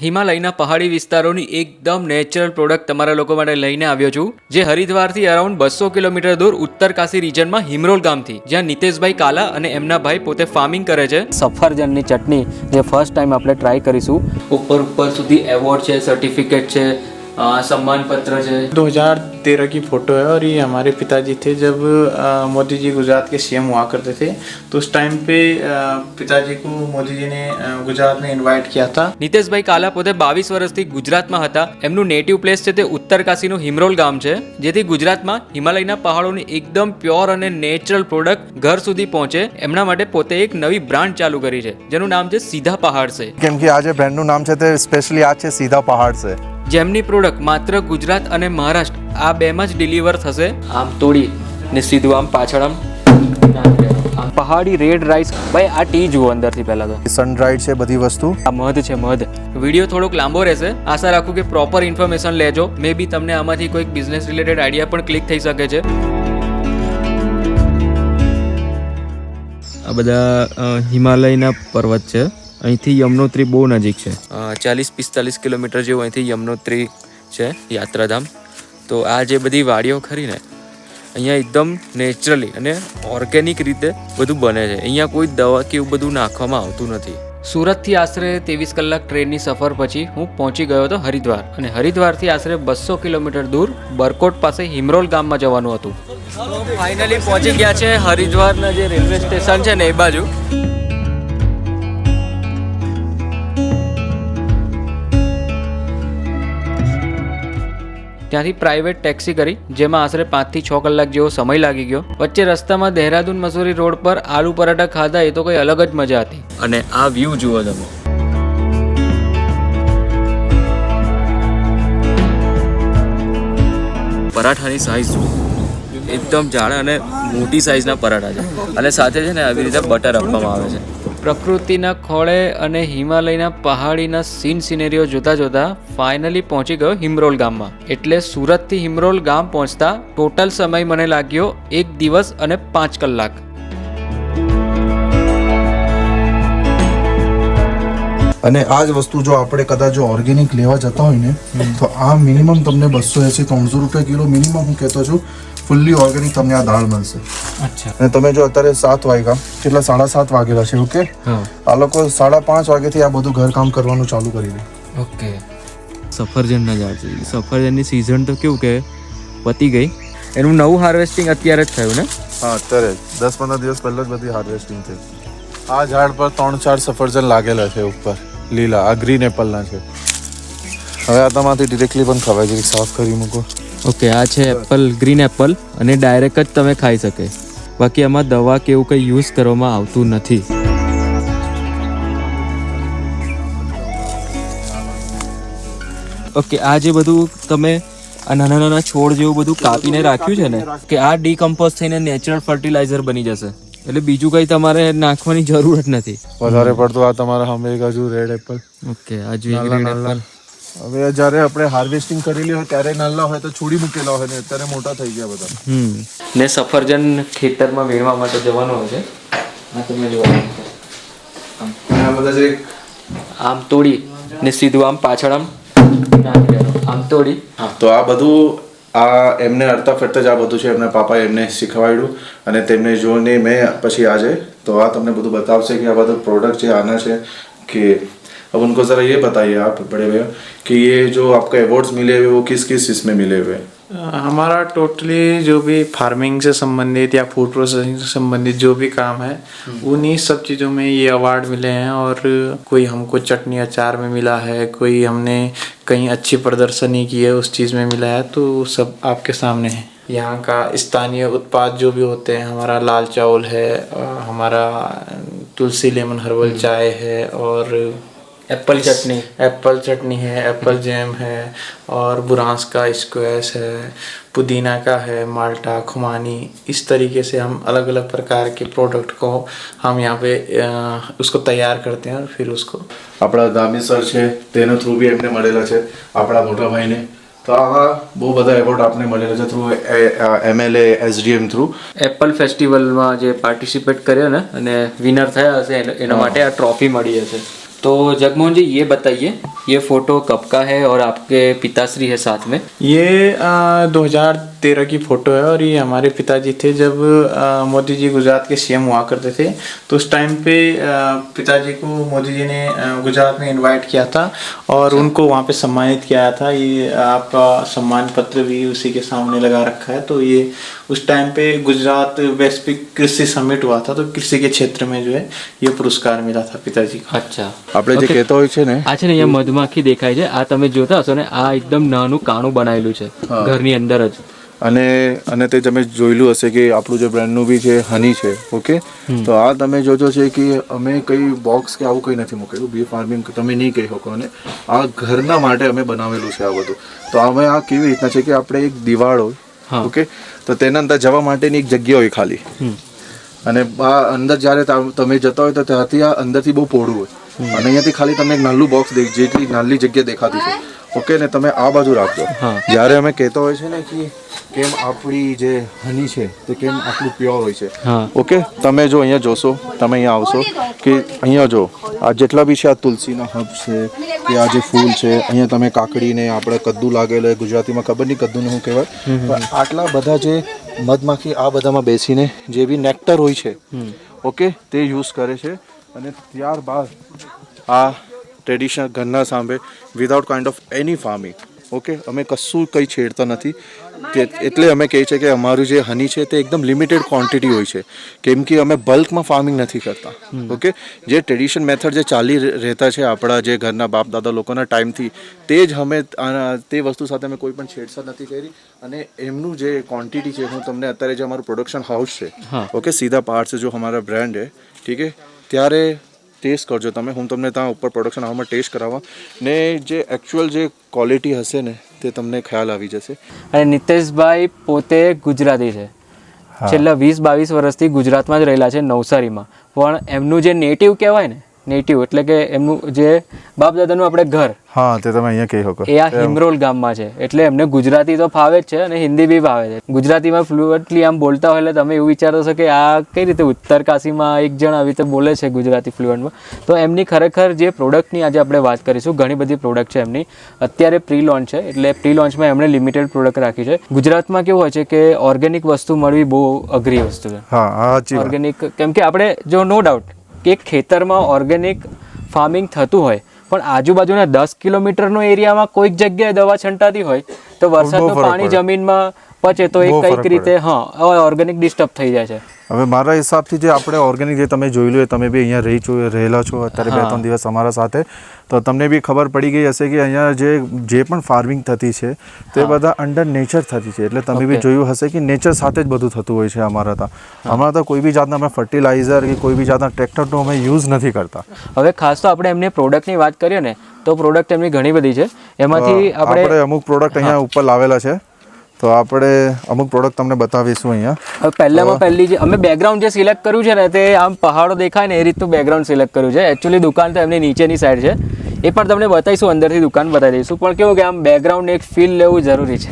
હિમાલયના પહાડી વિસ્તારોની એકદમ નેચરલ પ્રોડક્ટ તમારા લોકો માટે લઈને આવ્યો છું, જે હરિદ્વારથી અરાઉન્ડ 200 કિલોમીટર દૂર ઉત્તર કાશી રિજનમાં હિમરોલ ગામથી, જ્યાં નિતેશભાઈ કાલા અને એમના ભાઈ પોતે ફાર્મિંગ કરે છે. સફરજનની ચટણી જે ફર્સ્ટ ટાઈમ આપણે ટ્રાય કરીશું. ઉપર સુધી એવોર્ડ છે, સર્ટિફિકેટ છે, सम्मान पत्र है. 2013 की फ़ोटो है और ये हमारे पिताजी थे जब मोदी जी गुजरात के सीएम हुआ करते थे, तो उस टाइम पे पिताजी को मोदी जी ने गुजरात में इनवाइट किया था. નિતેશભાઈ કાલા પોતે 22 વર્ષથી ગુજરાતમાં હતા. એમનું નેટિવ પ્લેસ છે તે ઉત્તર કાશીનું હિમરોલ ગામ છે, જેથી ગુજરાતમાં હિમાલયના પહાડોની એકદમ પ્યોર અને નેચરલ પ્રોડક્ટ ઘર સુધી પહોંચે એમના માટે પોતે એક નવી બ્રાન્ડ ચાલુ કરી છે, જેનું નામ છે સીધા પહાડ છે. કેમ કે આ જે બ્રાન્ડનું નામ છે તે સ્પેશિયલી આ છે સીધા પહાડ છે, જેમની પ્રોડક્ટ માત્ર ગુજરાત અને મહારાષ્ટ્ર આ બેમાં જ ડિલિવર થશે. આમ તોડી ને સીધું આમ પાછળ આમ પહાડી રેડ રાઈસ. ભાઈ આ ટી જુઓ અંદરથી પહેલા તો સનડ્રાઈડ છે બધી વસ્તુ. આ મધ છે, મધ. વિડીયો થોડોક લાંબો રહેશે, આશા રાખું કે પ્રોપર ઇન્ફોર્મેશન લેજો. મે બી તમને આમાંથી કોઈક બિઝનેસ રિલેટેડ આઈડિયા પણ ક્લિક થઈ શકે છે. આ બધા હિમાલયના પર્વત છે. અહીંથી યમનોત્રી બહુ નજીક છે, 40-45 કિલોમીટર જેવું અહીંથી યમનોત્રી છે યાત્રાધામ. તો આ જે બધી વાડીઓ ખરી ને, અહીંયા એકદમ નેચરલી અને ઓર્ગેનિક રીતે બધું બને છે. અહીંયા કોઈ દવા કે એવું બધું નાખવામાં આવતું નથી. સુરતથી આશરે 23 કલાક ટ્રેનની સફર પછી હું પહોંચી ગયો હતો હરિદ્વાર, અને હરિદ્વારથી આશરે 200 કિલોમીટર દૂર બરકોટ પાસે હિમરોલ ગામમાં જવાનું હતું. ફાઇનલી પહોંચી ગયા છે હરિદ્વારના જે રેલવે સ્ટેશન છે ને એ બાજુ. ત્યાંથી પ્રાઇવેટ ટેક્સી કરી, જેમાં આશરે 5 થી 6 કલાક જેવો સમય લાગી ગયો. વચ્ચે રસ્તામાં દહેરાદૂન મસૂરી રોડ પર આલુ પરાઠા ખાધા, એ તો કોઈ અલગ જ મજા હતી. અને આ વ્યૂ જુઓ તમે. પરાઠાની સાઈઝ જુઓ, એકદમ જાડા અને મોટી સાઈઝના પરાઠા છે, અને સાથે છે ને આવી રીતે બટર આપવામાં આવે છે. પ્રકૃતિના ખોળે અને હિમાલયના પહાડીના સિનેરીઓ જોતા જોતા ફાઇનલી પહોંચી ગયો હિમરોલ ગામમાં. એટલે સુરતથી હિમરોલ ગામ પહોંચતા ટોટલ સમય મને લાગ્યો 1 દિવસ અને 5 કલાક. અને આ જ વસ્તુ જો આપણે કદાચ જો ઓર્ગેનિક લેવા જતા હોય ને, તો આ મિનિમમ તમને 280-300 રૂપિયા કિલો મિનિમમ હું કહેતો છું. ફુલ્લી ઓર્ગેનિક તમને આ દાળ મળશે. અચ્છા. અને તમે જો અત્યારે 7 વાગ્યા, કેટલા 7:30 વાગેલા છે, ઓકે, આ લોકો 5:30 વાગ્યાથી આ બધું ઘર કામ કરવાનું ચાલુ કરી દે. ઓકે. સફરજનના ઝાડ છે. સફરજનની સિઝન તો કેવું કે પતી ગઈ, એનું નવું હાર્વેસ્ટિંગ અત્યારે જ થયું ને? હા, અત્યારે 10-15 દિવસ પહેલા જ બધી હાર્વેસ્ટિંગ થઈ. આ ઝાડ પર 3-4 સફરજન લાગેલા છે ઉપર લીલા. આ ગ્રીન એપલના છે. હવે આ તમારાથી ડિરેક્ટલી પણ ખવાય છે, સાફ કરી મૂકો. ઓકે, આ છે એપલ, ગ્રીન એપલ, અને ડાયરેક્ટ જ તમે ખાઈ શકે. બાકી આમાં દવા કે એવું કંઈ યુઝ કરવામાં આવતું નથી. ઓકે, આ જે બધું તમે આ નાના નાના છોડ જેવું બધું કાપીને રાખ્યું છે ને, કે આ ડીકમ્પોઝ થઈને નેચરલ ફર્ટિલાઇઝર બની જશે. એટલે બીજું કંઈ તમારે નાખવાની જરૂર જ નથી. વધારે પડતું આ તમારા સામે એક હજુ રેડ એપલ. ઓકે, આ જોઈએ ગ્રીન એપલ. હવે જ્યારે આપણે હાર્વેસ્ટિંગ કરેલી હોય ત્યારે નાના હોય તો છોડી મૂકેલા હોય ને, અત્યારે મોટા થઈ ગયા બધા. ને સફરજન ખેતરમાં વેણવા માટે જવાનું હોય છે. આ તમે જોવા આ બધા જે આમ તોડી ને સીધું આમ પાછળ આમ તોડી. હા, તો આ બધું આ એમને અડતા ફરતા જ આ બધું છે. એમના પાપાએ એમને શીખવાડ્યું અને તેમને જોઈને મેં પછી આજે તો આ તમને બધું બતાવશે કે આ બધું प्रोडक्ट છે આના છે. कि अब उनको ज़रा ये बताइए आप बड़े भैया कि ये जो आपका अवार्ड्स मिले हुए वो किस किस इसमें मिले हुए हैं? हमारा टोटली जो भी फार्मिंग से संबंधित या फूड प्रोसेसिंग से संबंधित जो भी काम है, उन्हीं सब चीज़ों में ये अवार्ड मिले हैं. और कोई हमको चटनी अचार में मिला है, कोई हमने कहीं अच्छी प्रदर्शनी की है उस चीज़ में मिला है. तो सब आपके सामने है. यहाँ का स्थानीय उत्पाद जो भी होते हैं, हमारा लाल चावल है, हमारा तुलसी लेमन हर्बल चाय है, और एप्पल चटनी है, एप्पल जैम है, और बुरांस का स्क्वैश है, पुदीना का है, माल्टा, खुमानी. इस तरीके से हम अलग अलग प्रकार के प्रोडक्ट को हम यहाँ पे उसको तैयार करते हैं और फिर उसको આપણા દામી સર છે તેના થ્રુ બી એમને મળેલા છે, આપણા મોટા ભાઈને. તો આવા બહુ બધા એવોર્ડ આપને મળેલા છે through MLA SDM through. Apple ફેસ્ટિવલમાં જે પાર્ટિસિપેટ કર્યો ને અને વિનર થયા હશે એના માટે આ ટ્રોફી મળી હશે. તો तो जगमोहन जी ये बताइए, ये फोटो कब का है और आपके पिताश्री है साथ में? ये 2013 की फ़ोटो है और ये हमारे पिताजी थे जब मोदी जी गुजरात के सीएम हुआ करते थे। तो उस टाइम पे पिताजी को मोदी जी ने गुजरात में इनवाइट किया था और उनको वहाँ पे सम्मानित किया था। ये आपका सम्मान पत्र भी उसी के सामने लगा रखा है। तो ये उस टाइम पे गुजरात वैश्विक कृषि समिट हुआ था, तो कृषि के क्षेत्र में जो है ये पुरस्कार मिला था पिताजी को। અચ્છા, આપણે જે કહેતા હોય છે ને આ છે ને અહીંયા મધમાખી દેખાય છે. આ તમે જોતા હશો ને, આ એકદમ નાનું કાણું બનાવેલું છે ઘરની અંદર જ. અને અને તે તમે જોયેલું હશે કે આપણું જે બ્રાન્ડનું બી છે હની છે. ઓકે, તો આ તમે જોજો છે કે અમે કઈ બોક્સ કે આવું કંઈ નથી મૂકેલું. બી ફાર્મિંગ તમે નહીં કહી શકો, અને આ ઘરના માટે અમે બનાવેલું છે આ બધું. તો અમે આ કેવી રીતના છે કે આપણે એક દિવાળ હોય, ઓકે, તો તેના અંદર જવા માટેની એક જગ્યા હોય ખાલી, અને આ અંદર જ્યારે તમે જતા હોય તો ત્યાંથી આ અંદરથી બહુ પહોળું હોય, અને અહીંયાથી ખાલી તમને એક નાનું બોક્સ જેટલી નાની જગ્યા દેખાતી છે. ઓકે, ને તમે આ બાજુ રાખજો. જ્યારે અમે કહેતા હોય છે ને કે કેમ આપણી જે હની છે તે કેમ આટલું પ્યોર હોય છે. ઓકે, તમે જો અહીંયા જોશો, તમે અહીંયા આવશો કે અહીંયા જો આ જેટલા બી છે, આ તુલસીના હબ છે કે આ જે ફૂલ છે, અહીંયા તમે કાકડીને આપણે કદ્દુ લાગેલો, ગુજરાતીમાં ખબર નહીં કદ્દુને શું કહેવાય, પણ આટલા બધા જે મધમાખી આ બધામાં બેસીને જે બી નેક્ટર હોય છે, ઓકે, તે યુઝ કરે છે. અને ત્યારબાદ આ ટ્રેડિશનલ ઘરના સામે without kind of any farming, okay, અમે કશું કંઈ છેડતા નથી. એટલે અમે કહીએ છીએ કે અમારું જે હની છે તે એકદમ લિમિટેડ ક્વોન્ટિટી હોય છે, કેમ કે અમે બલ્કમાં ફાર્મિંગ નથી કરતા. ઓકે, જે ટ્રેડિશન મેથડ જે ચાલી રહેતા છે આપણા જે ઘરના બાપ દાદા લોકોના ટાઈમથી, તે જ અમે તે વસ્તુ સાથે અમે કોઈ પણ છેડછાડ નથી કરી. અને એમનું જે ક્વોન્ટિટી છે, હું તમને અત્યારે જે અમારું પ્રોડક્શન હાઉસ છે, ઓકે, સીધા પહાડ છે જો અમારા બ્રાન્ડ है, ठीक है, ત્યારે ટેસ્ટ કરજો તમે. હું તમને ત્યાં ઉપર પ્રોડક્શન હાઉસમાં ટેસ્ટ કરાવવા, ને જે એકચ્યુઅલ જે ક્વોલિટી હશે ને તે તમને ખ્યાલ આવી જશે. અને નિતેશભાઈ પોતે ગુજરાતી છે, છેલ્લા 20-22 વર્ષથી ગુજરાતમાં જ રહેલા છે, નવસારીમાં. પણ એમનું જે નેટિવ કહેવાય ને, નેટિવ એટલે કે એમનું જે બાપ દાદાનું આપણે ઘર, હા, તે તમે અહીંયા કહી શકો, એ આ હિમરોલ ગામમાં છે. એટલે એમને ગુજરાતી તો ફાવે જ છે અને હિન્દી બી ફાવે છે. ગુજરાતીમાં ફ્લુઅન્ટલી આમ બોલતા હોય એટલે તમે એવું વિચારો છો કે આ કઈ રીતે ઉત્તરકાશીમાં એક જણ આવી રીતે બોલે છે ગુજરાતી ફ્લુઅન્ટમાં. તો એમની ખરેખર જે પ્રોડક્ટની આજે આપણે વાત કરીશું, ઘણી બધી પ્રોડક્ટ છે એમની. અત્યારે પ્રી લોન્ચ છે, એટલે પ્રી લોન્ચમાં એમણે લિમિટેડ પ્રોડક્ટ રાખી છે. ગુજરાતમાં કેવું હોય છે કે ઓર્ગેનિક વસ્તુ મળવી બહુ અઘરી વસ્તુ છે. હા, ઓર્ગેનિક, કેમ કે આપણે જો નો ડાઉટ કે એક ખેતરમાં ઓર્ગેનિક ફાર્મિંગ થતું હોય, પણ આજુબાજુના 10 કિલોમીટરનો એરિયામાં કોઈક જગ્યાએ દવા છંટાતી હોય તો વરસાદનું પાણી જમીનમાં પચે તો એ કંઈક રીતે ઓર્ગેનિક ડિસ્ટર્બ થઈ જાય છે. હવે મારા હિસાબથી જે આપણે ઓર્ગેનિક જે તમે જોઈ લો, તમે બી અહીંયા રહેલા છો અત્યારે 2-3 દિવસ અમારા સાથે, તો તમને બી ખબર પડી ગઈ હશે કે અહીંયા જે પણ ફાર્મિંગ થતી છે તે બધા અંડર નેચર થતી છે. એટલે તમે બી જોયું હશે કે નેચર સાથે જ બધું થતું હોય છે અમારા ત્યાં. હમણાં તો કોઈ બી જાતના અમે ફર્ટિલાઇઝર કે કોઈ બી જાતના ટ્રેક્ટરનો અમે યુઝ નથી કરતા. હવે ખાસ તો આપણે એમની પ્રોડક્ટની વાત કરીએ ને, તો પ્રોડક્ટ એમની ઘણી બધી છે. એમાંથી આપણે અમુક પ્રોડક્ટ અહીંયા ઉપર લાવેલા છે, તો આપણે અમુક પ્રોડક્ટ તમને બતાવીશું અહીંયા. પહેલામાં પહેલી જે અમે બેકગ્રાઉન્ડ જે સિલેક્ટ કર્યું છે ને, તે આમ પહાડો દેખાય ને એ રીતનું બેકગ્રાઉન્ડ સિલેક્ટ કર્યું છે. એકચ્યુઅલી દુકાન તો એમની નીચેની સાઈડ છે, એ પણ તમને બતાવીશું, અંદરથી દુકાન બતાવી દઈશું. પણ કેવું કે આમ બેકગ્રાઉન્ડ એક ફીલ લેવું જરૂરી છે.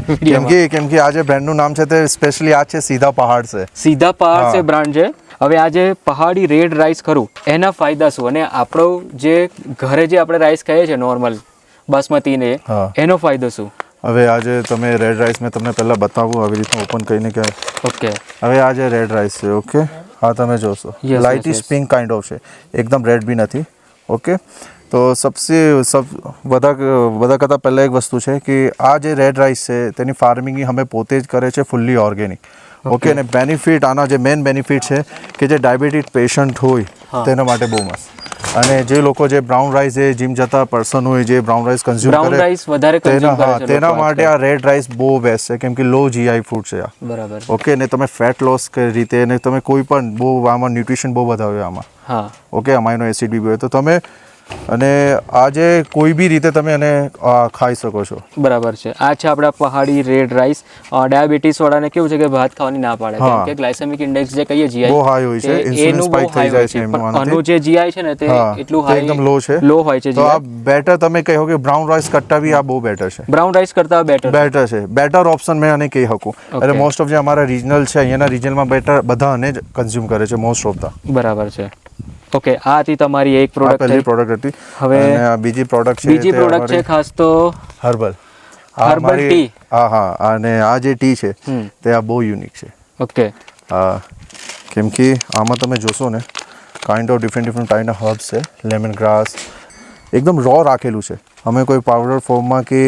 કેમ કે આ જે બ્રાન્ડનું નામ છે તે સ્પેશિયલી આ છે સીધા પહાડ છે. સીધા પહાડ છે બ્રાન્ડ છે. હવે આ જે પહાડી રેડ રાઈસ ખરું, એના ફાયદા શું, અને આપણો જે ઘરે જે આપણે રાઈસ ખાઈએ છીએ નોર્મલ બાસમતી ને, એનો ફાયદો શું? હવે આજે તમે રેડ રાઈસ મેં તમને પહેલાં બતાવું આવી રીતનું ઓપન કરીને કે ઓકે, હવે આ જે રેડ રાઈસ છે, ઓકે, હા તમે જોશો લાઇટિશ પિંક કાઇન્ડ ઓફ છે, એકદમ રેડ બી નથી. ઓકે, તો બધા કરતાં પહેલાં એક વસ્તુ છે કે આ જે રેડ રાઈસ છે તેની ફાર્મિંગ અમે પોતે જ કરે છે, ફુલ્લી ઓર્ગેનિક. ઓકે, અને બેનિફિટ આના જે મેઇન બેનિફિટ છે કે જે ડાયાબિટીસ પેશન્ટ હોય તેના માટે બહુ મસ્ત. અને જે લોકો જે બ્રાઉન રાઈસ જે જીમ જતા પર્સન હોય જે બ્રાઉન રાઈસ કન્ઝ્યુમ કરે તેના માટે આ રેડ રાઈસ બહુ બેસ્ટ છે, કેમ કે લો જીઆઈ ફૂડ છે આ. બરાબર. ઓકે, ને તમે ફેટ લોસ રીતે ને તમે કોઈ પણ બહુ આમાં ન્યુટ્રિશન બહુ બધા હોય આમાં. ઓકે, અમાઇનો એસિડ બી હોય તો તમે અને આજે કોઈ બી રીતે તમે એને ખાઈ શકો છો. બરાબર છે. આ છે આપણા પહાડી રેડ રાઈસ. ડાયાબિટીસ વાળાને કેવું છે કે ભાત ખાવાની ના પાડે, કેમ કે ગ્લાયસેમિક ઇન્ડેક્સ જે કહીએ જીઆઈ બહુ હાઈ હોય છે, ઇન્સ્યુલિન સ્પાઇક થઈ જાય છે એમાં. આનું જે જીઆઈ છે ને તે એટલું હાઈ એકદમ લો છે, લો હોય છે. તો આ બેટર તમે કહો કે બ્રાઉન રાઈસ કરતા બી આ બહુ બેટર છે. બ્રાઉન રાઈસ કરતા બેટર છે, બેટર ઓપ્શન મેં આને કહી શકું. એટલે મોસ્ટ ઓફ જે અમારા રિજનલ છે અહીંયાના રિજનલમાં બેટર બધા આને જ કન્ઝ્યુમ કરે છે મોસ્ટ ઓફ ધ. બરાબર છે. ઓકે, આ હતી તમારી એક આ પ્રોડક્ટ. પહેલી પ્રોડક્ટ હતી. હવે અને આ બીજી પ્રોડક્ટ છે, બીજી પ્રોડક્ટ છે ખાસ તો હર્બલ હર્બલ ટી. હા, અને આ જે ટી છે તે આ બહુ યુનિક છે. ઓકે, કેમ કે આમાં તમે જોશો ને kind of different kind of herbs છે. લેમન ગ્રાસ એકદમ રો રાખેલું છે. અમે કોઈ પાવડર ફોર્મમાં કે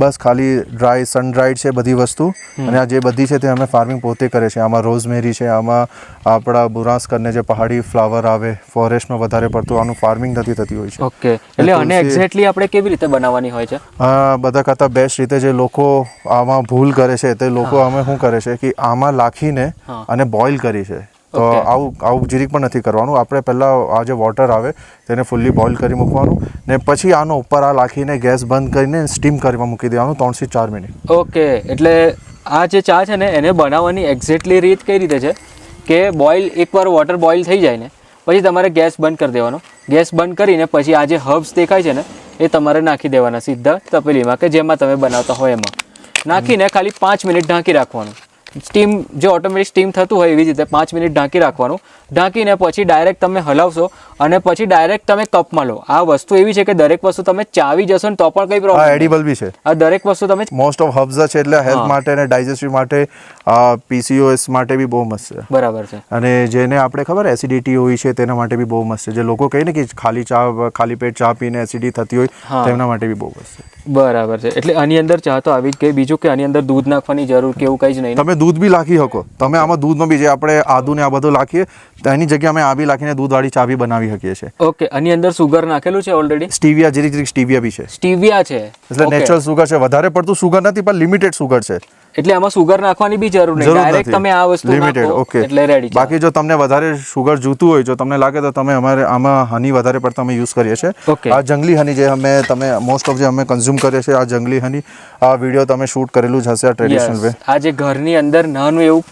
બસ ખાલી ડ્રાય સન ડ્રાઈડ છે બધી વસ્તુ. અને આ જે બધી છે તે અમે ફાર્મિંગ પોતે કરે છે. આમાં રોઝમેરી છે, આમાં આપણા બુરાસ કરીને જે પહાડી ફ્લાવર આવે ફોરેસ્ટમાં વધારે પડતું આનું ફાર્મિંગ નથી થતી હોય છે. ઓકે, એટલે અને એક્ઝેક્ટલી આપણે કેવી રીતે બનાવવાની હોય છે? બધા કરતાં બેસ્ટ રીતે જે લોકો આમાં ભૂલ કરે છે તે લોકો અમે શું કરે છે કે આમાં લાખીને અને બોઇલ કરી છે. તો આવું જીરીક પણ નથી કરવાનું. આપણે પહેલાં આ જે વોટર આવે તેને ફૂલ્લી બોઇલ કરી મૂકવાનું ને પછી આનો ઉપર આ લાખીને ગેસ બંધ કરીને સ્ટીમ કરવા મૂકી દેવાનું 3 થી 4 મિનિટ. ઓકે, એટલે આ જે ચા છે ને એને બનાવવાની એક્ઝેક્ટલી રીત કઈ રીતે છે કે બોઇલ એકવાર વોટર બોઇલ થઈ જાય ને પછી તમારે ગેસ બંધ કરી દેવાનો. ગેસ બંધ કરીને પછી આ જે હર્બ્સ દેખાય છે ને એ તમારે નાખી દેવાના સીધા તપેલીમાં કે જેમાં તમે બનાવતા હોય એમાં નાખીને ખાલી 5 મિનિટ ઢાંકી રાખવાનું. સ્ટીમ જે ઓટોમેટિક સ્ટીમ થતું હોય એવી રીતે 5 મિનિટ ઢાંકી રાખવાનું. ઢાંકીને પછી ડાયરેક્ટ તમે હલાવશો અને પછી ડાયરેક્ટ તમે કપમાં લો. આ વસ્તુ એવી છે કે દરેક વસ્તુ તમે ચાવી જશો ને તો પણ કંઈ પ્રોબ્લેમ. આ એડિબલ બી છે. આ દરેક વસ્તુ તમે મોસ્ટ ઓફ હર્બ્સ છે એટલે હેલ્થ માટે અને ડાયજેસ્ટિવ માટે PCOS માટે બી બહુ મસ્ત છે. બરાબર છે. અને જેને આપણે ખબર એસિડિટી હોય છે તેના માટે બી બહુ મસ્ત છે. જે લોકો કહે ને કે ખાલી પેટ ચા પીને એસિડિટી થતી હોય તેમના માટે બી બહુ મસ્ત છે. બરાબર છે. એટલે આની અંદર ચા તો આવી જ ગઈ. બીજું કે આની અંદર દૂધ નાખવાની જરૂર કે એવું કંઈ જ નહીં. તમે દૂધ બી લાખી શકો. તમે આમાં દૂધમાં બી જે આપણે આદુ ને આ બધું લાખીએ તો એની જગ્યાએ અમે આ બી લાખીને દૂધવાળી ચા બી બનાવી શકીએ છીએ. ઓકે, આની અંદર સુગર નાખેલું છે ઓલરેડી? સ્ટીવિયા જીરીક સ્ટીવિયા બી છે. સ્ટીવિયા છે એટલે નેચરલ સુગર છે. વધારે પડતું સુગર નથી પણ લિમિટેડ સુગર છે. એટલે આમાં સુગર નાખવાની બી જરૂર નહીં. ડાયરેક્ટ તમે આ વસ્તુ લિમિટેડ. નાખો ઓકે, એટલે રેડી. બાકી જો તમને વધારે સુગર જોતું હોય જો તમને લાગે તો તમે અમારે આમાં હની વધારે પડતા અમે યુઝ કરીએ છીએ. ઓકે, આ જંગલી હની જે તમે મોસ્ટ ઓફ જે અમે કન્ઝ્યુમ કરીએ છીએ આ જંગલી હની. આ વિડીયો તમે શૂટ કરેલું જ હશે આ ટ્રેડિશનલ વે. આ જે ઘરની અંદર નાનું એવું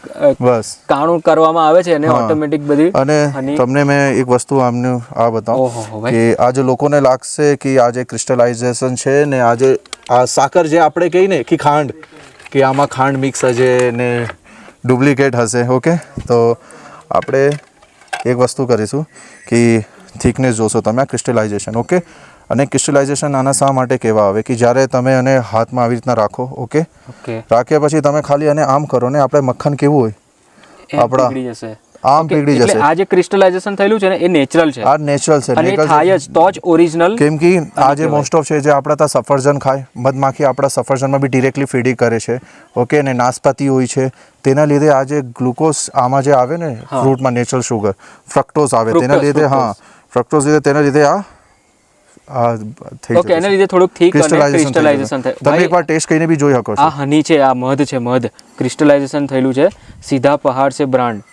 બસ કાણું કરવામાં આવે છે અને ઓટોમેટિક બધી. અને તમને મેં એક વસ્તુ આમનું આ બતાવું કે આ જે લોકોને લાગશે કે આ જે ક્રિસ્ટલાઇઝેશન છે ને આ જે આ સાકર જે આપણે કહીએ ને કે ખાંડ કે આમાં ખાંડ મિક્સ હશે ને ડુપ્લિકેટ હશે. ઓકે, તો આપણે એક વસ્તુ કરીશું કે થિકનેસ જોશો તમે આ ક્રિસ્ટલાઇઝેશન. ઓકે, અને ક્રિસ્ટલાઇઝેશન આના શા માટે કહેવા આવે કે જ્યારે તમે એને હાથમાં આવી રીતના રાખો. ઓકે, રાખ્યા પછી તમે ખાલી અને આમ કરો ને આપણે મક્ખન કેવું હોય આપણા આમ પીગળી જશે. આ જે ક્રિસ્ટલાઇઝેશન થયેલું છે ને એ નેચરલ છે. આ નેચરલ છે. અને થાય જ તો જ ઓરિજિનલ. કેમ કે આ જે મોસ્ટ ઓફ છે જે આપણા ત્યાં સફરજન ખાય મધમાખી આપણા સફરજનમાં બી ડિરેક્ટલી ફીડિંગ કરે છે. ઓકે, ને નાશપાતી હોય છે તેના લીધે આ જે ગ્લુકોઝ આમાં જે આવે ને ફ્રૂટમાં નેચરલ શુગર ફ્રક્ટોઝ આવે તેના લીધે ફ્રક્ટોઝ લીધે તેના લીધે આ ઓકે, એના લીધે થોડુંક થીક અને ક્રિસ્ટલાઇઝેશન થાય. તમે એકવાર ટેસ્ટ કરીને બી જોઈ શકો છો. આ હની છે, આ મધ છે. મધ ક્રિસ્ટલાઇઝેશન થયેલું છે. સીધા પહાડ છે બ્રાન્ડ.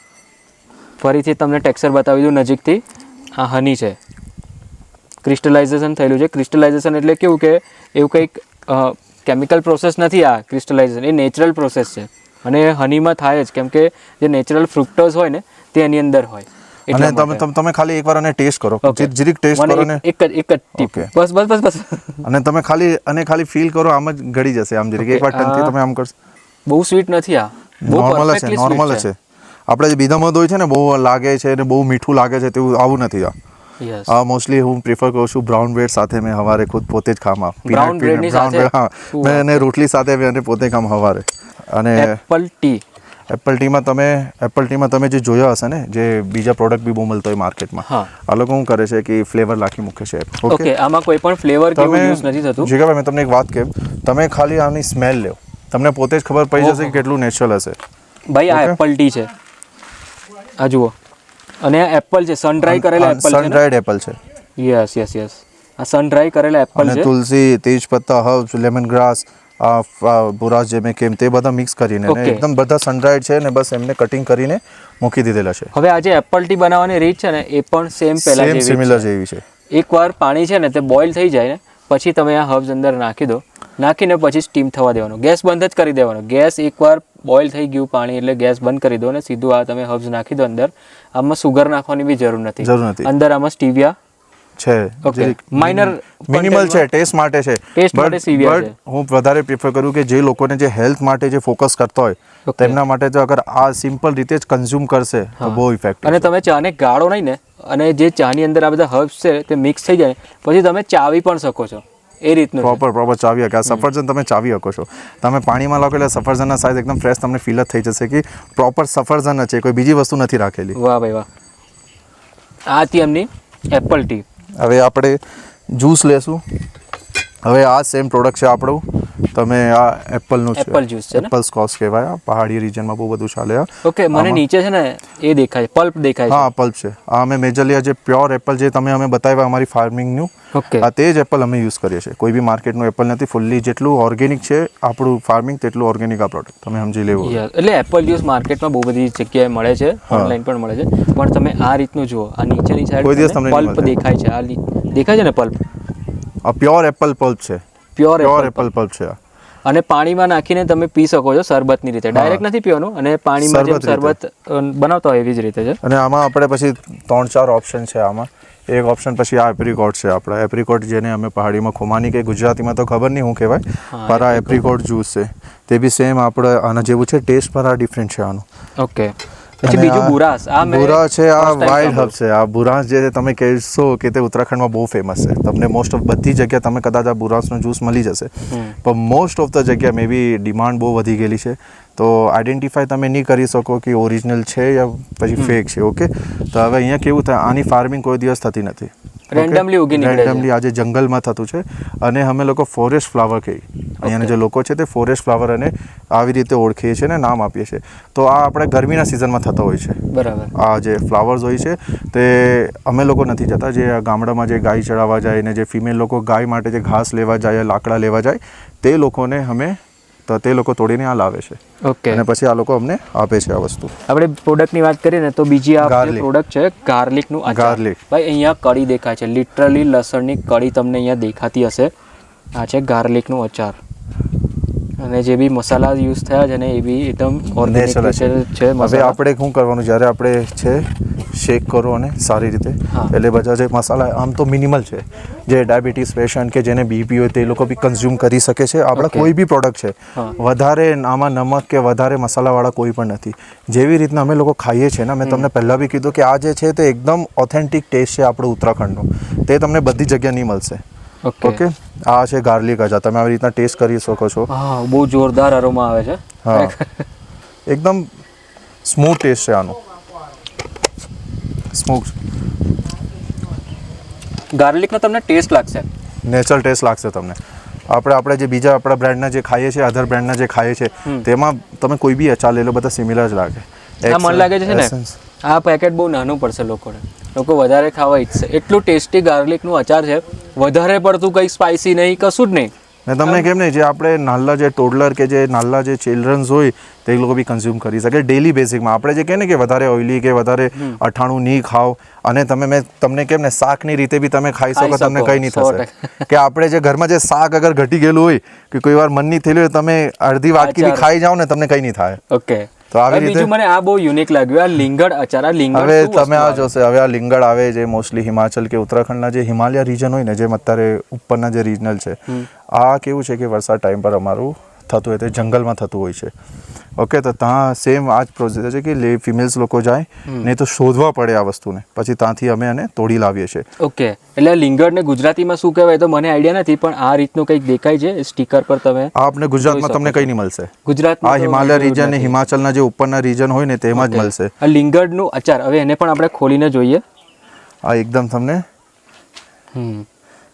ફરીથી તમને ટેક્સચર બતાવી દઉં નજીકથી. આ હની છે, ક્રિસ્ટલાઇઝેશન થયેલું છે. ક્રિસ્ટલાઇઝેશન એટલે કેવું કે એવું કંઈક કેમિકલ પ્રોસેસ નથી. આ ક્રિસ્ટલાઇઝેશન એ નેચરલ પ્રોસેસ છે અને હનીમાં થાય જ કેમ કે જે નેચરલ ફ્રુક્ટોઝ હોય ને તે એની અંદર હોય. અને તમે ખાલી એકવાર આને ટેસ્ટ કરો. જીરીક ટેસ્ટ કરો ને એક જ ટીપ. બસ. અને તમે ખાલી ફીલ કરો આમ જ ગળી જશે. આમ જીરીક એકવાર ટંકથી તમે આમ કરશો. બહુ સ્વીટ નથી. આ નોર્મલ છે. આપણે જે બીજા મધ હોય છે ને બહુ લાગે છે ને બહુ મીઠું લાગે છે તેવું આવું નથી. આ મોસ્ટલી હું પ્રિફર કરું છું બ્રાઉન બ્રેડ સાથે મેં હવારે ખુદ પોતે જ ખામ. બ્રાઉન બ્રેડ હા, મેં એને રોટલી સાથે મેં પોતે ખામ હવારે. અને એપલ ટીમાં તમે જે જોયા હશે ને જે બીજા પ્રોડક્ટ બી બહુ મળતો હોય માર્કેટમાં. આ લોકો શું કરે છે કે ફ્લેવર લાખી મૂકે છે. ઓકે, આમાં કોઈ પણ ફ્લેવર કેવું યુઝ નથી થતું. જીગાભાઈ મેં તમને એક વાત કહું, તમે ખાલી આની સ્મેલ લો તમને પોતે જ ખબર પડી જશે કે કેટલું નેચરલ હશે. ભાઈ આ એપલ ટી છે. આ જુઓ, અને આ એપલ છે, સન ડ્રાય કરેલા એપલ છે. સન ડ્રાઈડ એપલ છે. યસ. આ સન ડ્રાય કરેલા એપલ છે. તુલસી, તેજ પત્તા, હર્બ્સ, લેમન ગ્રાસ, બુરાસ જે મેં કેમ તે બધા મિક્સ કરીને એકદમ બધા સન ડ્રાઈડ છે ને બસ એમને કટિંગ કરીને મૂકી દીધેલા છે. હવે આ જે એપલ ટી બનાવવાની રીત છે ને એ પણ સેમ સિમિલર જેવી છે. એકવાર પાણી છે ને તે બોઇલ થઈ જાય ને પછી તમે આ હર્બ્સ અંદર નાખી દો. નાખીને પછી સ્ટીમ થવા દેવાનો. ગેસ બંધ જ કરી દેવાનો. ગેસ એકવાર બોઇલ થઈ ગયું પાણી એટલે ગેસ બંધ કરી દો અને સીધું આ તમે હર્બ્સ નાખી દો અંદર. આમાં સુગર નાખવાની બી જરૂર નથી. અંદર આમાં સ્ટીવિયા છે ઓકે માઇનર મિનિમલ છે, ટેસ્ટ માટે છે, ટેસ્ટ માટે severe છે. હું વધારે પ્રિફર કરું કે જે લોકોને જે હેલ્થ માટે જે ફોકસ કરતા હોય Okay. તેમના માટે તો અગર આ સિમ્પલ રીતે જ કન્ઝ્યુમ કરશે તો બહુ ઇફેક્ટિવ. અને તમે ચાને ગાળો નહીં ને અને જે ચાની અંદર આ બધા હર્બ્સ છે તે મિક્સ થઈ જાય પછી તમે ચાવી પણ શકો છો એ રીતનું છે. પ્રોપર ચાવી શકે. આ સફરજન તમે ચાવી શકો છો. તમે પાણીમાં લાવો એટલે સફરજનના સાઈઝ એકદમ ફ્રેશ તમને ફીલ જ થઈ જશે કે પ્રોપર સફરજન જ છે, કોઈ બીજી વસ્તુ નથી રાખેલી. વાહ ભાઈ વાહ. આ હતી એમની એપલ ટી. હવે આપણે જ્યુસ લેશું. હવે આ સેમ પ્રોડક્ટ છે આપણું. તમે આ એપલનું છે, એપલ જ્યુસ છે ને? એપલ સ્કોચ કહેવાય. આ પહાડી રિજનમાં બહુ બધું ચાલે. ઓકે મને નીચે છે ને એ દેખાય પલ્પ દેખાય છે. હા પલ્પ છે. આ અમે મેજરલી જે પ્યોર એપલ જે તમે અમે બતાવ્યા અમારી ફાર્મિંગનું, ઓકે આ તે જ એપલ અમે યુઝ કરીએ છીએ. કોઈ બી માર્કેટનું એપલ નથી. ફૂલ્લી જેટલું ઓર્ગેનિક છે આપણું ફાર્મિંગ તેટલું ઓર્ગેનિક આ પ્રોડક્ટ તમે સમજી લેવું. એટલે એપલ જ્યુસ માર્કેટમાં બહુ બધી જગ્યાએ મળે છે, ઓનલાઈન પણ મળે છે, પણ તમે આ રીતનું જુઓ આ નીચેની કોઈ દિવસ સાઈડ તમને નહીં પલ્પ મળે. દેખાય છે. આ દેખાય છે ને પલ્પ, આ પ્યોર એપલ પલ્પ છે. Pure pure Apple. Apple pulp છે આ. અને પાણીમાં નાખીને તમે પી શકો છો શરબતની રીતે. ડાયરેક્ટ નથી પીવાનું અને પાણીમાં જેમ શરબત શરબત બનાવતા હોય એવી જ રીતે છે. અને આમાં આપણે પછી 3-4 ઓપ્શન છે આમાં. એક ઓપ્શન પછી આ એપ્રિકોટ છે આપણા. એપ્રિકોટ જેને અમે પહાડીમાં ખુમાની કે ગુજરાતીમાં તો ખબર નહીં શું કહેવાય, પર આ એપ્રિકોટ જ્યુસ છે. તે બી સેમ આપણે આના જેવું છે. ટેસ્ટ પર આ ડિફરન્ટ છે આનું. ઓકે પછી બીજું બુરાસ. આ મેં બુરા છે. આ first time વાઇલ્ડ હબ સાંભળ્યું. છે. આ બુરાસ જે તમે કહેશો કે તે ઉત્તરાખંડમાં બહુ ફેમસ છે. તમને મોસ્ટ ઓફ બધી જગ્યા તમે કદાચ આ બુરાસનો જ્યુસ મળી જશે, પણ મોસ્ટ ઓફ ધ જગ્યા મે બી ડિમાન્ડ બહુ વધી ગયેલી છે, તો આઈડેન્ટિફાય તમે નહીં કરી શકો કે ઓરિજિનલ છે યા પછી ફેક છે. ઓકે, તો હવે અહીંયા કેવું થાય, આની ફાર્મિંગ કોઈ દિવસ થતી નથી. રેન્ડમલી ઉગી નીકળે છે. રેન્ડમલી આજે જંગલમાં થતું છે. અને અમે લોકો ફોરેસ્ટ ફ્લાવર કહીએ. અહીંયાના જે લોકો છે તે ફોરેસ્ટ ફ્લાવર અને આવી રીતે ઓળખીએ છીએ ને નામ આપીએ છીએ. તો આ આપણે ગરમીના સિઝનમાં થતો હોય છે. બરાબર. આ જે ફ્લાવર્સ હોય છે તે અમે લોકો નથી જતા. જે આ ગામડામાં જે ગાય ચડાવવા જાય ને જે ફિમેલ લોકો ગાય માટે જે ઘાસ લેવા જાય, લાકડા લેવા જાય, તે લોકોને અમે તો તે લોકો તોડીને આ લાવે છે ઓકે અને પછી આ લોકો અમને આપે છે આ વસ્તુ. આપણે પ્રોડક્ટની વાત કરીએ ને તો બીજી આ Garlic. પ્રોડક્ટ છે ગાર્લિકનું અચાર. Garlic. ભાઈ અહીંયા કળી દેખાય છે, લિટરલી લસણની કળી તમને અહીંયા દેખાતી હશે. આ છે ગાર્લિકનું અચાર અને જે બી મસાલા યુઝ થયા છે ને એ બી એકદમ ઓર્ગેનિક છે. હવે આપણે શું કરવાનું, જ્યારે આપણે છે શેક કરો અને સારી રીતે, એટલે બધા જે મસાલા આમ તો મિનિમલ છે. જે ડાયાબિટીસ પેશન્ટ કે જેને બીપી હોય તે લોકો બી કન્ઝ્યુમ કરી શકે છે. આપણા કોઈ બી પ્રોડક્ટ છે વધારે આમાં નમક કે વધારે મસાલાવાળા કોઈ પણ નથી. જેવી રીતના અમે લોકો ખાઈએ છીએ ને, મેં તમને પહેલાં બી કીધું કે આ જે છે તે એકદમ ઓથેન્ટિક ટેસ્ટ છે આપણો ઉત્તરાખંડનો. તે તમને બધી જગ્યા નહીં મળશે. ઓકે, આ છે ગાર્લિક અચાર. તમે આવી રીતના ટેસ્ટ કરી શકો છો. હા, બહુ જોરદાર અરોમા આવે છે. હા, એકદમ સ્મૂથ ટેસ્ટ છે આનો. સ્મૂથ ગાર્લિકનો તમને ટેસ્ટ લાગશે, નેચરલ ટેસ્ટ લાગશે તમને. આપણે જે બીજા આપણા બ્રાન્ડના જે ખાઈએ છીએ, અધર બ્રાન્ડના જે ખાઈએ છીએ, તેમાં તમે કોઈ બી અચાર લઈ લો બધા સિમિલર જ લાગે. આ મને લાગે છે ને આ પેકેટ બહુ નાનું પડશે લોકોને. લોકો વધારે ખાવા ઈચ્છશે. એટલું ટેસ્ટી ગાર્લિકનું અચાર છે. વધારે પડતું કંઈ સ્પાઇસી નહીં, કશું જ નહીં. ને તમને કેમ નહીં, જે આપણે નાના જે ટોડલર કે જે નાના જે ચિલ્ડ્રન્સ હોય તે લોકો બી કન્ઝ્યુમ કરી શકે ડેલી બેઝિકમાં. આપણે જે કહે ને કે વધારે ઓઇલી કે વધારે અઠાણું નહીં ખાઓ, અને મેં તમને કેમ ને શાકની રીતે બી તમે ખાઈ શકો, તમને કંઈ નહીં થશે. કે આપણે જે ઘરમાં જે શાક અગર ઘટી ગયેલું હોય કે કોઈ વાર મન નહીં થયેલું હોય, તમે અડધી વાટકી બી ખાઈ જાઓ ને તમને કંઈ નહીં થાય. ઓકે, તો આવી રીતે બીજું મને આ બહુ યુનિક લાગ્યું, આ લીંગડ અચાર. આ લીંગડ હવે તમે આ જોશે, હવે આ લીંગડ આવે જે મોસ્ટલી હિમાચલ કે ઉત્તરાખંડના જે હિમાલય રીજન હોય ને, જેમ અત્યારે ઉપરના જે રીજનલ છે, આ કેવું છે કે વરસાદ ટાઈમ પર અમારું થતું હોય તે જંગલમાં થતું હોય છે. ઓકે, તો ત્યાં સેમ આ જ પ્રોસેસ છે કે ફિમેલ્સ લોકો જાય નહીં તો શોધવા પડે આ વસ્તુને, પછી ત્યાંથી અમે એને તોડી લાવીએ છીએ. ઓકે, એટલે લીંગડને ગુજરાતીમાં શું કહેવાય તો મને આઈડિયા નથી, પણ આ રીતનું કંઈક દેખાય છે સ્ટીકર પર. તમે આ આપણે ગુજરાતમાં તમને કંઈ નહીં મળશે. ગુજરાતમાં આ હિમાલય રીજન ને હિમાચલના જે ઉપરના રીજન હોય ને તેમાં જ મળશે. આ લીંગડનું અચાર, હવે એને પણ આપણે ખોલીને જોઈએ. આ એકદમ તમને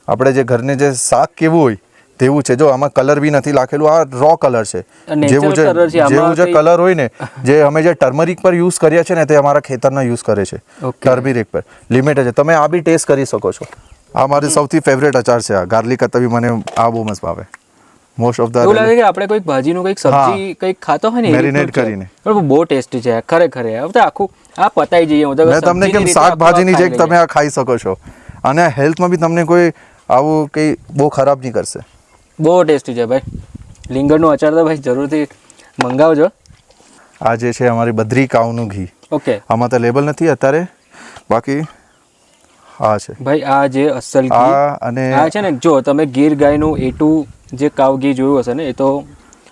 આપણે જે ઘરને જે શાક કેવું હોય તેવું છે. જો આમાં કલર બી નથી લાખેલું, આ રો કલર છે. જેવું જે કલર હોય ને, જે અમે જે ટર્મરિક પર યુઝ કરીએ છીએ ને, તે અમારા ખેતરના યુઝ કરે છે. ટર્મરિક પર લિમિટેડ છે. તમે આ બી ટેસ્ટ કરી શકો છો. આ મારી સૌથી ફેવરેટ અચાર છે. આ ગાર્લિક અચાર બી મને આ બહુ મસ્ત ભાવે. મોસ્ટ ઓફ ધ એવું લાગે કે આપણે કોઈ ભાજીનું કંઈક સબ્જી કંઈક ખાતો હોય ને મેરિનેટ કરીને, પણ બહુ ટેસ્ટી છે ખરેખર. હવે તો આખું આ પતાઈ જઈએ. હું તો મેં તમને કેમ શાકભાજીની જે તમે આ ખાઈ શકો છો, અને હેલ્થમાં બી તમને કોઈ આવું કંઈ બહુ ખરાબ નહીં કરશે. બહુ ટેસ્ટી છે ભાઈ. લીંગડનું અચાર તો ભાઈ જરૂરથી મંગાવજો. આ જે છે અમારી બદ્રી કાવનું ઘી. ઓકે, આમાં તો લેબલ નથી અત્યારે, બાકી આ છે ભાઈ આ જે અસલ ઘી આ અને આ છે ને, જો તમે ગીર ગાયનું A2 જે કાવ ઘી જોયું હશે ને, એ તો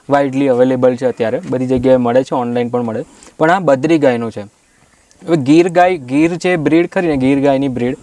વાઇડલી અવેલેબલ છે અત્યારે, બધી જગ્યાએ મળે છે, ઓનલાઈન પણ મળે, પણ આ બદ્રી ગાયનું છે. હવે ગીર જે બ્રીડ ખરી ને, ગીર ગાયની બ્રીડ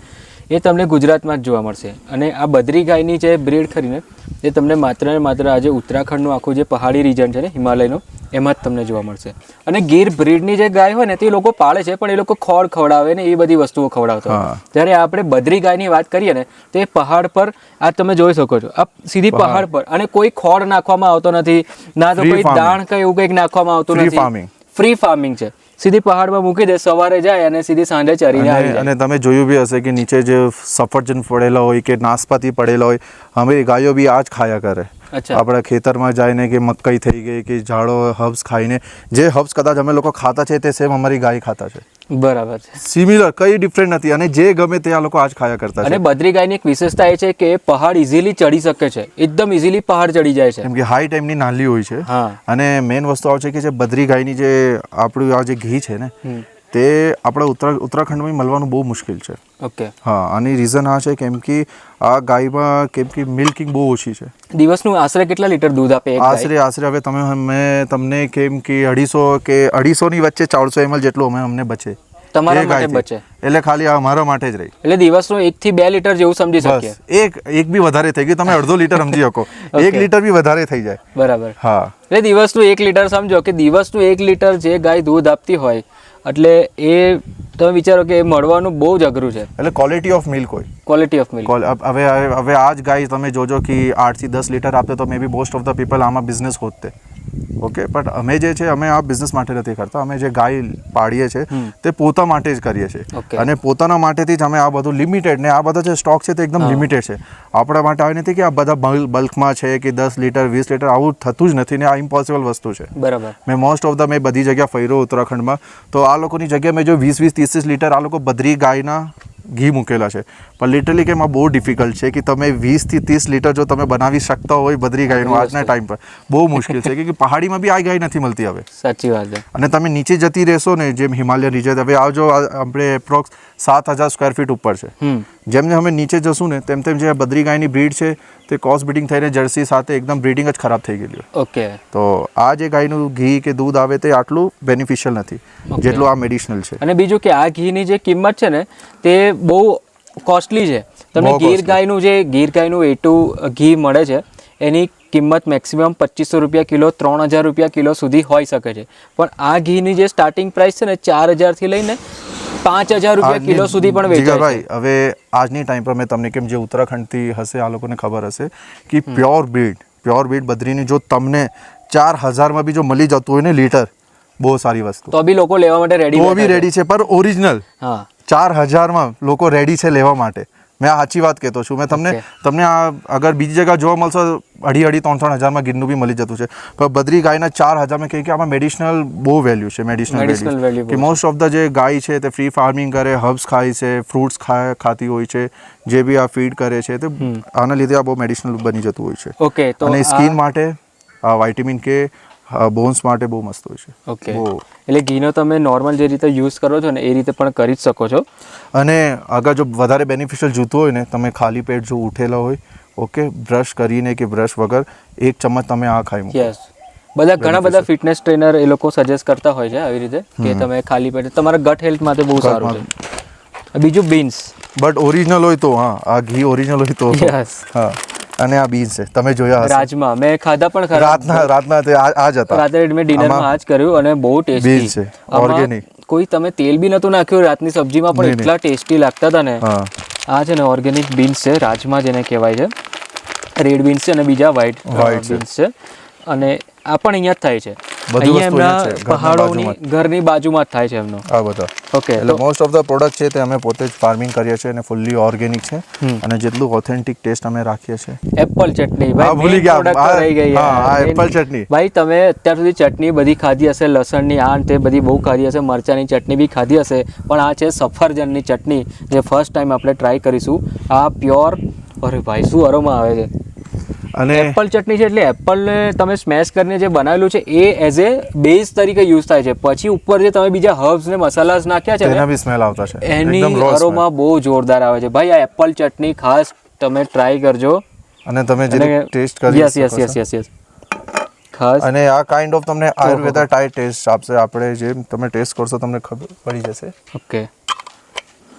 એ તમને ગુજરાતમાં જ જોવા મળશે, અને આ બદ્રી ગાયની જે બ્રીડ ખરીને એ તમને માત્ર ને માત્ર આજે ઉત્તરાખંડનું આખું જે પહાડી રીજન છે ને હિમાલયનું, એમાં જ તમને જોવા મળશે. અને ગીર બ્રીડની જે ગાય હોય ને તે લોકો પાળે છે, પણ એ લોકો ખોળ ખવડાવે ને એ બધી વસ્તુઓ ખવડાવતા હોય. જ્યારે આપણે બદ્રી ગાયની વાત કરીએ ને, તો એ પહાડ પર આ તમે જોઈ શકો છો, આ સીધી પહાડ પર, અને કોઈ ખોળ નાખવામાં આવતો નથી, ના તો કોઈ દાણ કઈ એવું કંઈક નાખવામાં આવતું નથી, ફ્રી ફાર્મિંગ છે. સીધી પહાડમાં મૂકી દે, સવારે જાય અને સીધી સાંજે ચરીને આવી જાય. અને તમે જોયું બી હશે કે નીચે જે સફરજન પડેલા હોય કે નાશપાતી પડેલા હોય, અમે ગાયો બી આ જ ખાયા કરે. આપણા ખેતરમાં જઈને કે મકાઈ થઈ ગઈ કે ઝાડો હબ્સ ખાઈને, જે હબ્સ કદાચ અમે લોકો ખાતા છે તે સેમ અમારી ગાય ખાતા છે. બરાબર છે, સિમિલર, કઈ ડિફરન્ટ નથી, અને જે ગમે તે આ લોકો આજ ખાયા કરતા છે. અને બદ્રી ગાયની એક વિશેષતા એ છે કે પહાડ ઇઝીલી ચડી શકે છે, એકદમ ઇઝીલી પહાડ ચડી જાય છે, કેમ કે હાઈટ એમની નાની હોય છે. અને મેઇન વસ્તુ આવે છે કે જે બદ્રી ગાયની જે આપણું આ જે ઘી છે ને, તે આપણા ઉત્તરાખંડમાં મળવાનું બહુ મુશ્કેલ છે. ઓકે. હા, આની રીઝન આ છે કેમ કે આ ગાયમાં કેમ કે મિલ્કિંગ બહુ ઓછી છે. દિવસનું આશરે કેટલા લીટર દૂધ આપે? આશરે હવે મેં તમને કેમ કે 250 ની વચ્ચે 400 ml જેટલું અમને બચે. તમારા માટે બચે એટલે ખાલી અમારા માટે જ રહી. એટલે દિવસનું 1 થી 2 લીટર જેવું સમજી શકીએ. એક બી વધારે થઈ ગયું, તમે અડધો લીટર સમજી શકો, 1 લીટર બી વધારે થઈ જાય. બરાબર. હા, એટલે દિવસનું 1 લીટર સમજો કે દિવસનું 1 લીટર જે ગાય દૂધ આપતી હોય, એટલે એ તમે વિચારો કે મળવાનું બહુ જ અઘરું છે. એટલે ક્વોલિટી ઓફ મિલ્ક હોય, ક્વોલિટી ઓફ મિલ્ક. હવે આ જ ગાય તમે જોજો કે 8 થી 10 લીટર આપતે તો મે બી મોસ્ટ ઓફ ધ પીપલ આમાં બિઝનેસ હોતે. ઓકે, બટ અમે જે છે અમે આ બિઝનેસ માટે નથી કરતા. અમે જે ગાય પાડીએ છીએ તે પોતા માટે જ કરીએ છીએ, અને પોતાના માટેથી જ અમે આ બધું લિમિટેડ ને આ બધા જે સ્ટોક છે તે એકદમ લિમિટેડ છે. આપણા માટે આવી નથી કે આ બધા બલ્કમાં છે કે 10 લીટર 20 લીટર આવું થતું જ નથી ને, આ ઇમ્પોસિબલ વસ્તુ છે. બરાબર. મેં મોસ્ટ ઓફ ધ મેં બધી જગ્યા ફર્યો ઉત્તરાખંડમાં, તો આ લોકોની જગ્યાએ મેં જો 20-30 લીટર આ લોકો બદ્રી ગાયના ઘી મૂકેલા છે. પણ લિટરલી કે એમાં બહુ ડિફિકલ્ટ છે કે તમે 20 થી 30 લીટર જો તમે બનાવી શકતા હોય બદ્રી ગાયનું આજના ટાઈમ પર, બહુ મુશ્કેલ છે કે પહાડીમાં બી આ ગાય નથી મળતી હવે. સાચી વાત છે. અને તમે નીચે જતી રહેશો ને, જેમ હિમાલય રીજન, હવે આવજો, આપણે એપ્રોક્સ 7000 સ્ક્વેર ફીટ ઉપર છે. જેમ જેમ અમે નીચે જશું ને તેમ તેમ જે બદ્રી ગાયની બ્રીડ છે તે ક્રોસ બ્રીડિંગ થઈને જર્સી સાથે એકદમ બ્રીડિંગ જ ખરાબ થઈ ગયેલી. ઓકે. તો આ જે ગાયનું ઘી કે દૂધ આવે તે આટલું બેનિફિશિયલ નથી જેટલું આ મેડિસિનલ છે. અને બીજું કે આ ઘીની જે કિંમત છે ને તે બહુ કોસ્ટલી છે. તમને ગીર ગાયનું A2 ઘી મળે છે, એની કિંમત મેક્સિમમ 2500 રૂપિયા કિલો, 3000 રૂપિયા કિલો સુધી હોઈ શકે છે. પણ આ ઘીની જે સ્ટાર્ટિંગ પ્રાઇસ છે ને 4000 થી લઈને 5000 રૂપિયા કિલો સુધી પણ વેચાય છે. હવે આજની ટાઈમ પર મેં તમને કેમ જે ઉત્તરાખંડથી હશે આ લોકોને ખબર હશે કે પ્યોર બ્રીડ બદ્રીની જો તમને 4000 માં બી જો મળી જતું હોય ને લીટર, બહુ સારી વસ્તુ, તો બી લોકો લેવા માટે રેડી છે. પર ઓરિજિનલ 4000 માં લોકો રેડી છે લેવા માટે. મેં આ સાચી વાત કહેતો છું. મેં તમને આ અગર બીજી જગ્યા જોવા મળશે 2,500-3,000 માં ગીરનું બી મળી જતું છે, પણ બદ્રી ગાયના 4000 માં કહે કે આમાં મેડિસિનલ બહુ વેલ્યુ છે. મેડિસિનલ વેલ્યુ કે મોસ્ટ ઓફ ધ જે ગાય છે તે ફ્રી ફાર્મિંગ કરે, હર્બ્સ ખાય છે, ફ્રૂટ્સ ખાતી હોય છે, જે બી આ ફીડ કરે છે તે આના લીધે આ બહુ મેડિસિનલ બની જતું હોય છે. ઓકે. તો અને સ્કિન માટે વાઇટામિન કે બોન્સ માટે બહુ મસ્ત હોય છે. ઓકે. એટલે ઘીનો તમે નોર્મલ જે રીતે યુઝ કરો છો ને એ રીતે પણ કરી જ શકો છો. અને અગર જો વધારે બેનિફિશિયલ જોતું હોય ને, તમે ખાલી પેટ જો ઉઠેલા હોય, ઓકે, બ્રશ કરીને કે બ્રશ વગર 1 ચમચ તમે આ ખાઈ મૂકો. યસ, ઘણા બધા ફિટનેસ ટ્રેનર એ લોકો સજેસ્ટ કરતા હોય છે આવી રીતે કે તમે ખાલી પેટ, તમારા ગટ હેલ્થ માટે બહુ સારું છે. બીજું બીન્સ, બટ ઓરિજિનલ હોય તો, આ ઘી ઓરિજિનલ હોય તો. યસ. હા, અને આ બીન્સ છે, તમે જોયા હશે. રાજમા મેં ખાધા પણ ખરા. રાતના આ જ હતા. રાત્રે મેં ડિનરમાં આ જ કર્યું અને બહુ ટેસ્ટી બીન્સ છે, ઓર્ગેનિક. કોઈ તમે તેલ બી નતું નાખ્યું રાતની સબ્જીમાં, પણ એટલા ટેસ્ટી લાગતા હતા ને. આ છે ને ઓર્ગેનિક બીન્સ છે, રાજમા જેને કહેવાય છે. રેડ બીન્સ છે અને બીજા વ્હાઈટ બીન્સ છે. અને આ પણ અહીંયા જ થાય છે, અહીંયા એમના પહાડોની ઘરની બાજુમાં જ થાય છે એમનો આ બધા. ઓકે. એટલે મોસ્ટ ઓફ ધ પ્રોડક્ટ છે તે અમે પોતે જ ફાર્મિંગ કરીએ છીએ અને ફુલ્લી ઓર્ગેનિક છે, અને જેટલું ઓથેન્ટિક ટેસ્ટ અમે રાખીએ છીએ. એપલ ચટણી ભાઈ, ભૂલી ગયા, રહી ગઈ. હા, એપલ ચટણી. ભાઈ તમે અત્યાર સુધી ચટણી બધી ખાધી હશે, લસણની આ તે બધી બહુ ખાધી હશે, મરચાની ચટણી બી ખાધી હશે, પણ આ છે સફરજનની ચટણી, જે ફર્સ્ટ ટાઈમ આપણે ટ્રાય કરીશું. આ પ્યોર, અરે ભાઈ શું અરોમા આવે છે. અને એપલ ચટણી છે એટલે એપલને તમે સ્મેશ કરીને જે બનાવેલું છે એ એઝ એ બેઝ તરીકે યુઝ થાય છે. પછી ઉપર જે તમે બીજા હર્બ્સ ને મસાલાસ નાખ્યા છે તેના બી સ્મેલ આવતા છે, એની એકદમ raw smell. અરોમા બહુ જોરદાર આવે છે ભાઈ. આ એપલ ચટણી ખાસ તમે ટ્રાય કરજો. અને તમે જે ટેસ્ટ કરી yes yes yes yes yes ખાસ. અને આ કાઇન્ડ ઓફ તમને આયુર્વેદા ટાઈપ ટેસ્ટ આપશે. આપણે જેમ તમે ટેસ્ટ કરશો તમને ખબર પડી જશે ઓકે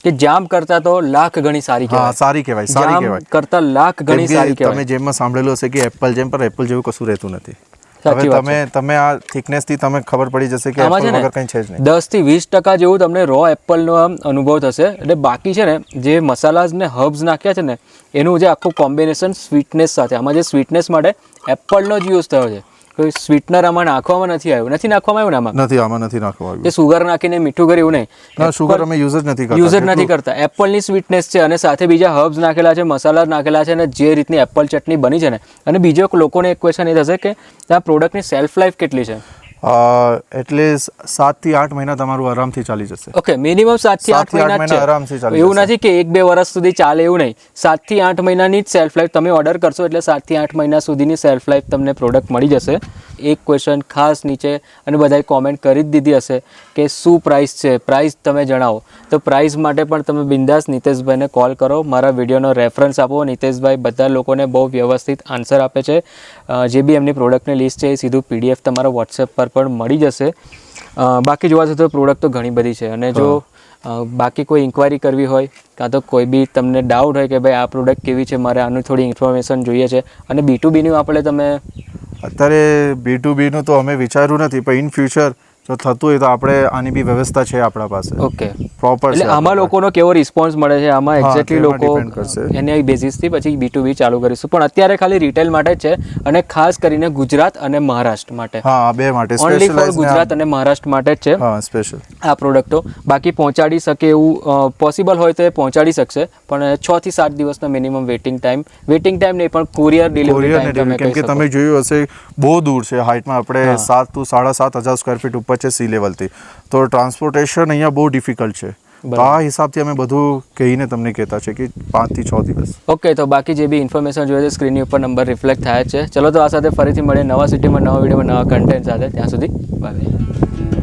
કે જામ કરતા તો લાખ ગણી સારી હા કહેવાય. સારી કહેવાય, સારી જામ કહેવાય. કરતા લાખ ગણી સારી કેમ કે તમે કહેવાય. જેમમાં સાંભળેલું હશે કે એપલ જેમ, પર એપલ જેવું કશું રહેતું નથી. સાચી હવે વાત તમે આ થિકનેસ થી તમે ખબર પડી જશે કે આમાં એપલ છે ને વગર કંઈ છે જ નહીં. 10 થી 20% જેવું તમને રો એપલનો આમ અનુભવ થશે. એટલે બાકી છે ને જે મસાલાસ ને હર્બ્સ નાખ્યા છે ને એનું જે આખું કોમ્બિનેશન સ્વીટનેસ સાથે, આમાં જે સ્વીટનેસ માટે એપલનો જ યુઝ થયો છે. કોઈ સ્વીટનર આમાં નાખવામાં નથી આવ્યું, નથી નાખવામાં આવ્યું ને આમાં નથી, આમાં નથી નાખવા કે આવ્યું. સુગર નાખીને મીઠું કરી એવું નહીં. ના, સુગર અમે યુઝ જ નથી કરતા. યુઝ જ નથી કરતા. એપલની સ્વીટનેસ છે અને સાથે બીજા હર્બ્સ નાખેલા છે, મસાલા નાખેલા છે અને જે રીતની એપલ ચટણી બની છે ને. અને બીજો એક લોકોને એક ક્વેશ્ચન એ થશે કે આ પ્રોડક્ટની સેલ્ફ લાઈફ કેટલી છે? એટલે 7 થી 8 મહિના તમારું આરામથી ચાલી જશે. ઓકે, મિનિમમ 7 થી 8 મહિના જ આરામથી છે. ચાલી એવું જશે. નથી કે 1-2 વર્ષ સુધી ચાલે એવું નહીં. 7 થી 8 મહિનાની જ સેલ્ફ લાઈફ. તમે ઓર્ડર કરશો એટલે 7 થી 8 મહિના સુધીની સેલ્ફ લાઈફ તમને પ્રોડક્ટ મળી જશે. એક ક્વેશ્ચન ખાસ નીચે અને બધાએ કોમેન્ટ કરી જ દીધી હશે કે શું પ્રાઇસ છે, પ્રાઇસ તમે જણાવો. તો પ્રાઇસ માટે પણ તમે બિંદાસ નીતેશભાઈને કોલ કરો, મારા વિડીયોનો રેફરન્સ આપો. નીતેશભાઈ બધા લોકોને બહુ વ્યવસ્થિત આન્સર આપે છે. જે બી એમની પ્રોડક્ટની લિસ્ટ છે એ સીધું PDF તમારા વોટ્સએપ પર પણ મળી જશે. બાકી જોવા જઈએ તો પ્રોડક્ટ તો ઘણી બધી છે. અને જો બાકી કોઈ ઇન્ક્વાયરી કરવી હોય કાં તો કોઈ બી તમને ડાઉટ હોય કે ભાઈ આ પ્રોડક્ટ કેવી છે, મારે આનું થોડી ઇન્ફોર્મેશન જોઈએ છે, અને B2Bનું આપણે તમે અત્યારે B2B નું તો અમે વિચાર્યું નથી, પણ ઇન ફ્યુચર જો થતું હોય તો આપણે આની બી વ્યવસ્થા છે આપણા પાસે ઓકે પ્રોપર. એટલે આમાં લોકોનો કેવો રિસ્પોન્સ મળે છે આમાં હા, એક્ઝેક્ટલી તેમાં લોકો depend કરશે. એના બેઝિસથી પછી B2B ચાલુ કરીશું. પણ અત્યારે ખાલી રિટેલ માટે જ છે અને ખાસ કરીને ગુજરાત અને મહારાષ્ટ્ર માટે. હા, આ બે માટે ઓનલી ફોર સ્પેશિયલાઇઝ ગુજરાત અને મહારાષ્ટ્ર માટે જ છે હા સ્પેશિયલ. આ પ્રોડક્ટો. બાકી પહોંચાડી શકે એવું પોસિબલ હોય તો એ પહોંચાડી શકશે, પણ 6 થી 7 દિવસનો મિનિમમ વેટિંગ ટાઈમ નહીં પણ કુરિયર ડિલિવરી કોરિયર ટાઈમ ને કેમ કે તમે જોયું હશે બહુ દૂર છે હાઇટમાં. આપણે 7 to 7,500 સ્ક્વેર ફીટ ઉપર છે સી લેવલથી, તો ટ્રાન્સપોર્ટેશન અહીંયા બહુ ડિફિકલ્ટ છે. તો આ હિસાબથી અમે બધું કહીને તમને કહેતા છે કે 5 થી 6 દિવસ. ઓકે, તો બાકી જે બી ઇન્ફોર્મેશન જોઈએ છે સ્ક્રીનની ઉપર નંબર રિફ્લેક્ટ થાય છે. ચલો તો આ સાથે ફરીથી મળીએ નવા સિટીમાં, નવા વિડીયોમાં, નવા કન્ટેન્ટ સાથે. ત્યાં સુધી બાય.